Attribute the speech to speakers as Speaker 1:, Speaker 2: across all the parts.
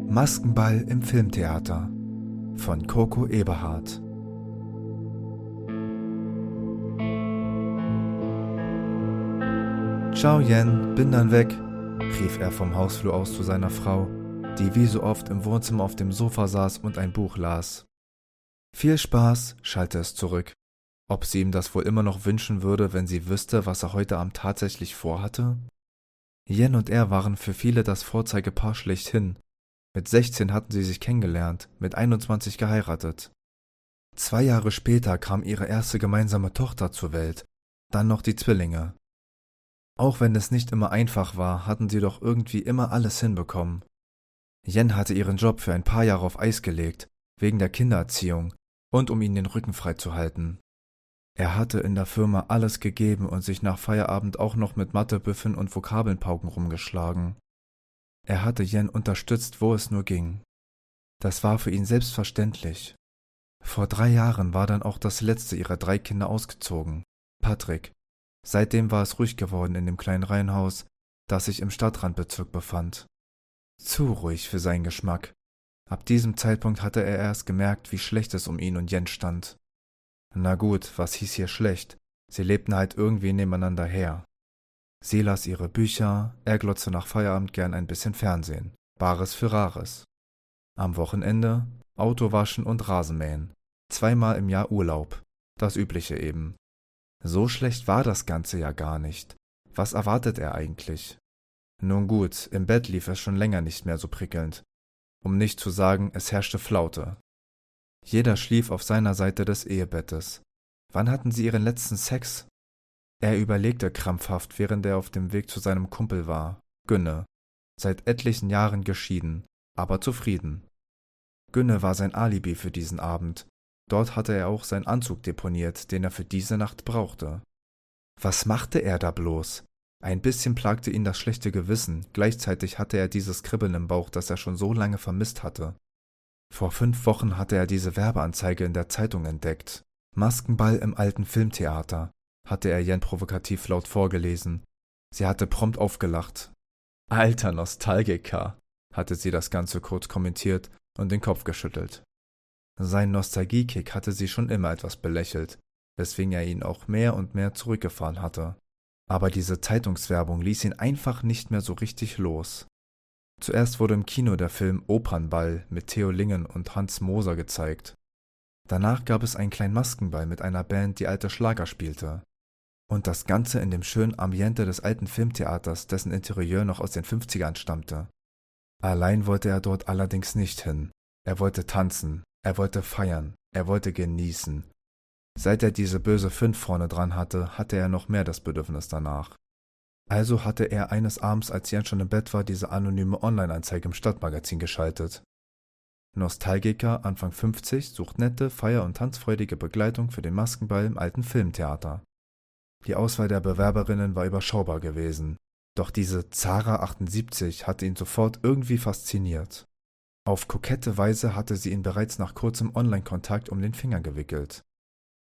Speaker 1: Maskenball im Filmtheater von Coco Eberhardt. Ciao Yen, bin dann weg, rief er vom Hausflur aus zu seiner Frau, die wie so oft im Wohnzimmer auf dem Sofa saß und ein Buch las. Viel Spaß, schallte es zurück. Ob sie ihm das wohl immer noch wünschen würde, wenn sie wüsste, was er heute Abend tatsächlich vorhatte? Yen und er waren für viele das Vorzeigepaar schlechthin. Mit 16 hatten sie sich kennengelernt, mit 21 geheiratet. 2 Jahre später kam ihre erste gemeinsame Tochter zur Welt, dann noch die Zwillinge. Auch wenn es nicht immer einfach war, hatten sie doch irgendwie immer alles hinbekommen. Yen hatte ihren Job für ein paar Jahre auf Eis gelegt, wegen der Kindererziehung und um ihnen den Rücken frei zu halten. Er hatte in der Firma alles gegeben und sich nach Feierabend auch noch mit Mathebüffeln und Vokabelnpauken rumgeschlagen. Er hatte Yen unterstützt, wo es nur ging. Das war für ihn selbstverständlich. Vor 3 Jahren war dann auch das letzte ihrer 3 Kinder ausgezogen, Patrick. Seitdem war es ruhig geworden in dem kleinen Reihenhaus, das sich im Stadtrandbezirk befand. Zu ruhig für seinen Geschmack. Ab diesem Zeitpunkt hatte er erst gemerkt, wie schlecht es um ihn und Yen stand. Na gut, was hieß hier schlecht? Sie lebten halt irgendwie nebeneinander her. Sie las ihre Bücher, er glotzte nach Feierabend gern ein bisschen Fernsehen. Bares für Rares. Am Wochenende Autowaschen und Rasenmähen. 2-mal im Jahr Urlaub. Das Übliche eben. So schlecht war das Ganze ja gar nicht. Was erwartet er eigentlich? Nun gut, im Bett lief es schon länger nicht mehr so prickelnd. Um nicht zu sagen, es herrschte Flaute. Jeder schlief auf seiner Seite des Ehebettes. Wann hatten sie ihren letzten Sex? Er überlegte krampfhaft, während er auf dem Weg zu seinem Kumpel war, Günne. Seit etlichen Jahren geschieden, aber zufrieden. Günne war sein Alibi für diesen Abend. Dort hatte er auch seinen Anzug deponiert, den er für diese Nacht brauchte. Was machte er da bloß? Ein bisschen plagte ihn das schlechte Gewissen, gleichzeitig hatte er dieses Kribbeln im Bauch, das er schon so lange vermisst hatte. Vor 5 Wochen hatte er diese Werbeanzeige in der Zeitung entdeckt. Maskenball im alten Filmtheater, hatte er Yen provokativ laut vorgelesen. Sie hatte prompt aufgelacht. Alter Nostalgiker, hatte sie das Ganze kurz kommentiert und den Kopf geschüttelt. Sein Nostalgiekick hatte sie schon immer etwas belächelt, weswegen er ihn auch mehr und mehr zurückgefahren hatte. Aber diese Zeitungswerbung ließ ihn einfach nicht mehr so richtig los. Zuerst wurde im Kino der Film Opernball mit Theo Lingen und Hans Moser gezeigt. Danach gab es einen kleinen Maskenball mit einer Band, die alte Schlager spielte. Und das Ganze in dem schönen Ambiente des alten Filmtheaters, dessen Interieur noch aus den 50ern stammte. Allein wollte er dort allerdings nicht hin. Er wollte tanzen, er wollte feiern, er wollte genießen. Seit er diese böse 5 vorne dran hatte, hatte er noch mehr das Bedürfnis danach. Also hatte er eines Abends, als Yen schon im Bett war, diese anonyme Online-Anzeige im Stadtmagazin geschaltet. Nostalgiker, Anfang 50, sucht nette, feier- und tanzfreudige Begleitung für den Maskenball im alten Filmtheater. Die Auswahl der Bewerberinnen war überschaubar gewesen, doch diese Zara 78 hatte ihn sofort irgendwie fasziniert. Auf kokette Weise hatte sie ihn bereits nach kurzem Online-Kontakt um den Finger gewickelt.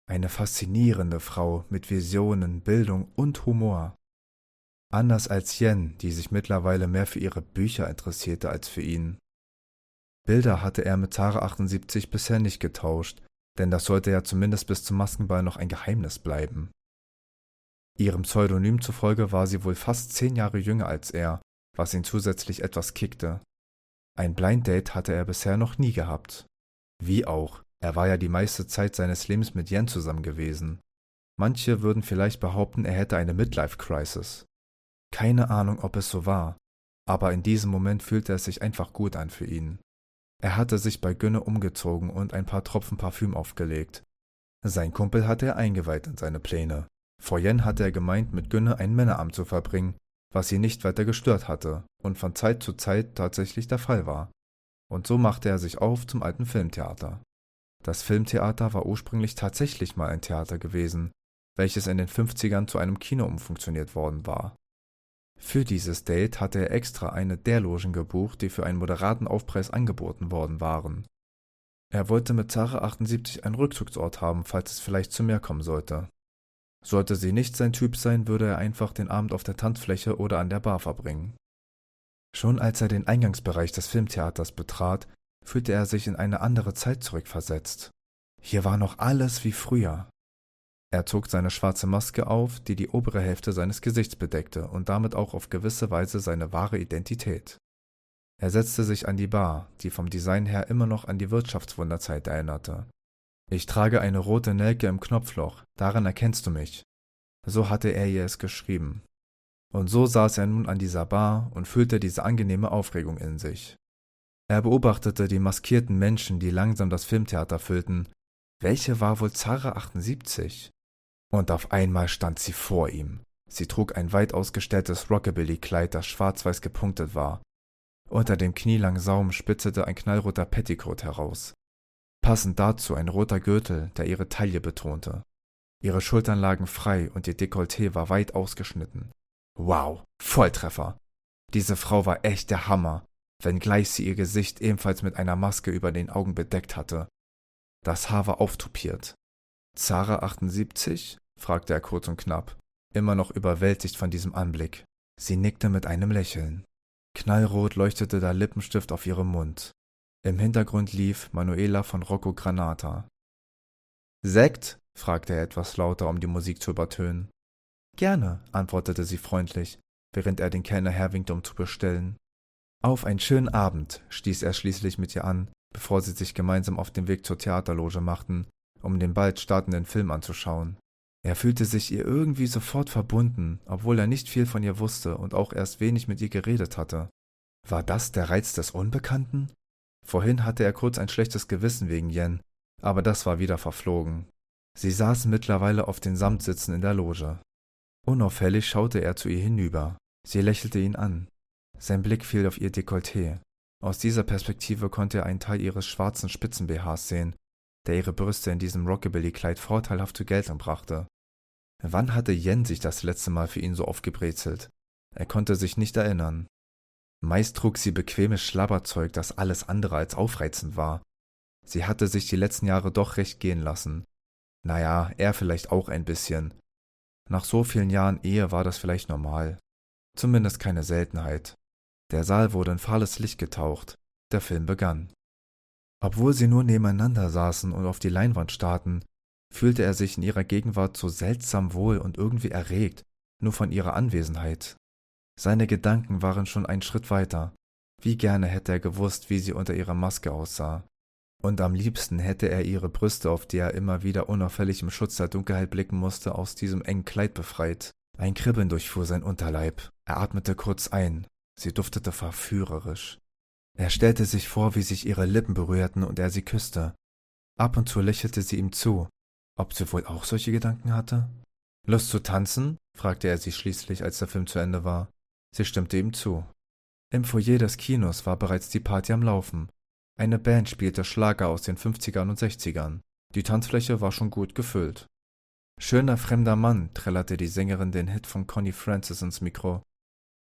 Speaker 1: Eine faszinierende Frau mit Visionen, Bildung und Humor. Anders als Yen, die sich mittlerweile mehr für ihre Bücher interessierte als für ihn. Bilder hatte er mit Zara 78 bisher nicht getauscht, denn das sollte ja zumindest bis zum Maskenball noch ein Geheimnis bleiben. Ihrem Pseudonym zufolge war sie wohl fast 10 Jahre jünger als er, was ihn zusätzlich etwas kickte. Ein Blind Date hatte er bisher noch nie gehabt. Wie auch, er war ja die meiste Zeit seines Lebens mit Yen zusammen gewesen. Manche würden vielleicht behaupten, er hätte eine Midlife-Crisis. Keine Ahnung, ob es so war, aber in diesem Moment fühlte es sich einfach gut an für ihn. Er hatte sich bei Günne umgezogen und ein paar Tropfen Parfüm aufgelegt. Sein Kumpel hatte er eingeweiht in seine Pläne. Vor Yen hatte er gemeint, mit Günne ein Männerabend zu verbringen, was ihn nicht weiter gestört hatte und von Zeit zu Zeit tatsächlich der Fall war. Und so machte er sich auf zum alten Filmtheater. Das Filmtheater war ursprünglich tatsächlich mal ein Theater gewesen, welches in den 50ern zu einem Kino umfunktioniert worden war. Für dieses Date hatte er extra eine der Logen gebucht, die für einen moderaten Aufpreis angeboten worden waren. Er wollte mit Zara 78 einen Rückzugsort haben, falls es vielleicht zu mehr kommen sollte. Sollte sie nicht sein Typ sein, würde er einfach den Abend auf der Tanzfläche oder an der Bar verbringen. Schon als er den Eingangsbereich des Filmtheaters betrat, fühlte er sich in eine andere Zeit zurückversetzt. Hier war noch alles wie früher. Er zog seine schwarze Maske auf, die die obere Hälfte seines Gesichts bedeckte und damit auch auf gewisse Weise seine wahre Identität. Er setzte sich an die Bar, die vom Design her immer noch an die Wirtschaftswunderzeit erinnerte. »Ich trage eine rote Nelke im Knopfloch, daran erkennst du mich.« So hatte er ihr es geschrieben. Und so saß er nun an dieser Bar und fühlte diese angenehme Aufregung in sich. Er beobachtete die maskierten Menschen, die langsam das Filmtheater füllten. Welche war wohl Zara 78? Und auf einmal stand sie vor ihm. Sie trug ein weit ausgestelltes Rockabilly-Kleid, das schwarz-weiß gepunktet war. Unter dem knielangen Saum spitzete ein knallroter Petticoat heraus. Passend dazu ein roter Gürtel, der ihre Taille betonte. Ihre Schultern lagen frei und ihr Dekolleté war weit ausgeschnitten. Wow, Volltreffer! Diese Frau war echt der Hammer, wenngleich sie ihr Gesicht ebenfalls mit einer Maske über den Augen bedeckt hatte. Das Haar war auftupiert. »Zara 78?« fragte er kurz und knapp, immer noch überwältigt von diesem Anblick. Sie nickte mit einem Lächeln. Knallrot leuchtete der Lippenstift auf ihrem Mund. Im Hintergrund lief Manuela von Rocco Granata. »Sekt?« fragte er etwas lauter, um die Musik zu übertönen. »Gerne«, antwortete sie freundlich, während er den Kellner herwinkte, um zu bestellen. »Auf einen schönen Abend«, stieß er schließlich mit ihr an, bevor sie sich gemeinsam auf den Weg zur Theaterloge machten, um den bald startenden Film anzuschauen. Er fühlte sich ihr irgendwie sofort verbunden, obwohl er nicht viel von ihr wusste und auch erst wenig mit ihr geredet hatte. War das der Reiz des Unbekannten? Vorhin hatte er kurz ein schlechtes Gewissen wegen Yen, aber das war wieder verflogen. Sie saßen mittlerweile auf den Samtsitzen in der Loge. Unauffällig schaute er zu ihr hinüber. Sie lächelte ihn an. Sein Blick fiel auf ihr Dekolleté. Aus dieser Perspektive konnte er einen Teil ihres schwarzen Spitzen-BHs sehen, der ihre Brüste in diesem Rockabilly-Kleid vorteilhaft zur Geltung brachte. Wann hatte Yen sich das letzte Mal für ihn so aufgebrezelt? Er konnte sich nicht erinnern. Meist trug sie bequemes Schlabberzeug, das alles andere als aufreizend war. Sie hatte sich die letzten Jahre doch recht gehen lassen. Naja, er vielleicht auch ein bisschen. Nach so vielen Jahren Ehe war das vielleicht normal. Zumindest keine Seltenheit. Der Saal wurde in fahles Licht getaucht. Der Film begann. Obwohl sie nur nebeneinander saßen und auf die Leinwand starrten, fühlte er sich in ihrer Gegenwart so seltsam wohl und irgendwie erregt, nur von ihrer Anwesenheit. Seine Gedanken waren schon einen Schritt weiter. Wie gerne hätte er gewusst, wie sie unter ihrer Maske aussah. Und am liebsten hätte er ihre Brüste, auf die er immer wieder unauffällig im Schutz der Dunkelheit blicken musste, aus diesem engen Kleid befreit. Ein Kribbeln durchfuhr sein Unterleib. Er atmete kurz ein. Sie duftete verführerisch. Er stellte sich vor, wie sich ihre Lippen berührten und er sie küsste. Ab und zu lächelte sie ihm zu. Ob sie wohl auch solche Gedanken hatte? »Lust zu tanzen?« fragte er sie schließlich, als der Film zu Ende war. Sie stimmte ihm zu. Im Foyer des Kinos war bereits die Party am Laufen. Eine Band spielte Schlager aus den 50ern und 60ern. Die Tanzfläche war schon gut gefüllt. »Schöner fremder Mann«, trällerte die Sängerin den Hit von Connie Francis ins Mikro.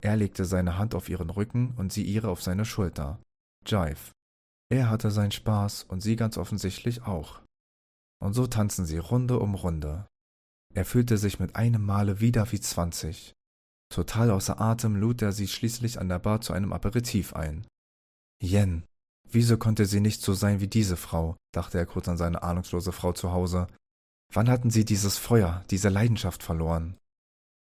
Speaker 1: Er legte seine Hand auf ihren Rücken und sie ihre auf seine Schulter. Jive. Er hatte seinen Spaß und sie ganz offensichtlich auch. Und so tanzten sie Runde um Runde. Er fühlte sich mit einem Male wieder wie 20. Total außer Atem lud er sie schließlich an der Bar zu einem Aperitif ein. Yen. Wieso konnte sie nicht so sein wie diese Frau, dachte er kurz an seine ahnungslose Frau zu Hause. Wann hatten sie dieses Feuer, diese Leidenschaft verloren?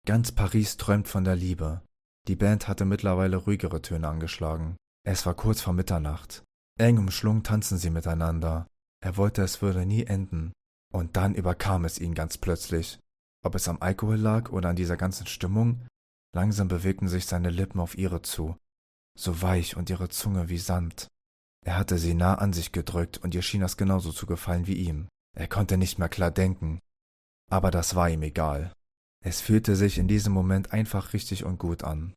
Speaker 1: Ganz Paris träumt von der Liebe. Die Band hatte mittlerweile ruhigere Töne angeschlagen. Es war kurz vor Mitternacht. Eng umschlungen tanzten sie miteinander. Er wollte, es würde nie enden. Und dann überkam es ihn ganz plötzlich. Ob es am Alkohol lag oder an dieser ganzen Stimmung? Langsam bewegten sich seine Lippen auf ihre zu. So weich und ihre Zunge wie Sand. Er hatte sie nah an sich gedrückt und ihr schien das genauso zu gefallen wie ihm. Er konnte nicht mehr klar denken. Aber das war ihm egal. Es fühlte sich in diesem Moment einfach richtig und gut an.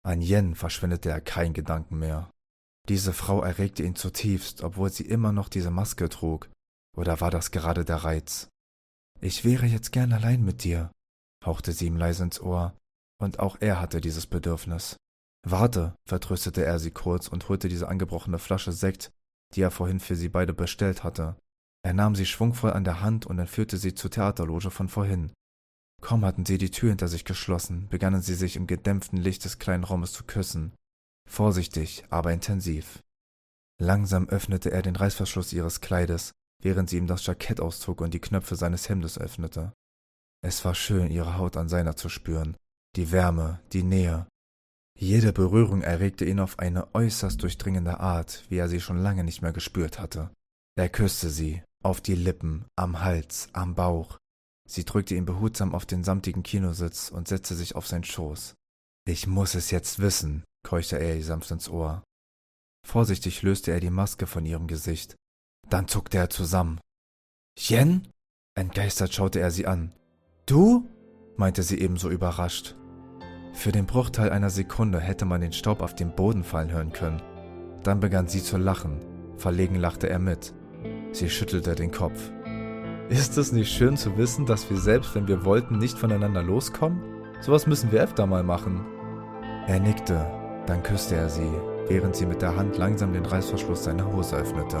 Speaker 1: An Yen verschwendete er keinen Gedanken mehr. Diese Frau erregte ihn zutiefst, obwohl sie immer noch diese Maske trug. Oder war das gerade der Reiz? »Ich wäre jetzt gern allein mit dir«, hauchte sie ihm leise ins Ohr, und auch er hatte dieses Bedürfnis. »Warte«, vertröstete er sie kurz und holte diese angebrochene Flasche Sekt, die er vorhin für sie beide bestellt hatte. Er nahm sie schwungvoll an der Hand und entführte sie zur Theaterloge von vorhin. Kaum hatten sie die Tür hinter sich geschlossen, begannen sie sich im gedämpften Licht des kleinen Raumes zu küssen. Vorsichtig, aber intensiv. Langsam öffnete er den Reißverschluss ihres Kleides, während sie ihm das Jackett auszog und die Knöpfe seines Hemdes öffnete. Es war schön, ihre Haut an seiner zu spüren, die Wärme, die Nähe. Jede Berührung erregte ihn auf eine äußerst durchdringende Art, wie er sie schon lange nicht mehr gespürt hatte. Er küsste sie, auf die Lippen, am Hals, am Bauch. Sie drückte ihn behutsam auf den samtigen Kinositz und setzte sich auf seinen Schoß. »Ich muss es jetzt wissen«, keuchte er ihr sanft ins Ohr. Vorsichtig löste er die Maske von ihrem Gesicht. Dann zuckte er zusammen. »Yen?« Entgeistert schaute er sie an. »Du?« meinte sie ebenso überrascht. Für den Bruchteil einer Sekunde hätte man den Staub auf den Boden fallen hören können. Dann begann sie zu lachen. Verlegen lachte er mit. Sie schüttelte den Kopf. »Ist es nicht schön zu wissen, dass wir selbst, wenn wir wollten, nicht voneinander loskommen? Sowas müssen wir öfter mal machen.« Er nickte, dann küsste er sie, während sie mit der Hand langsam den Reißverschluss seiner Hose öffnete.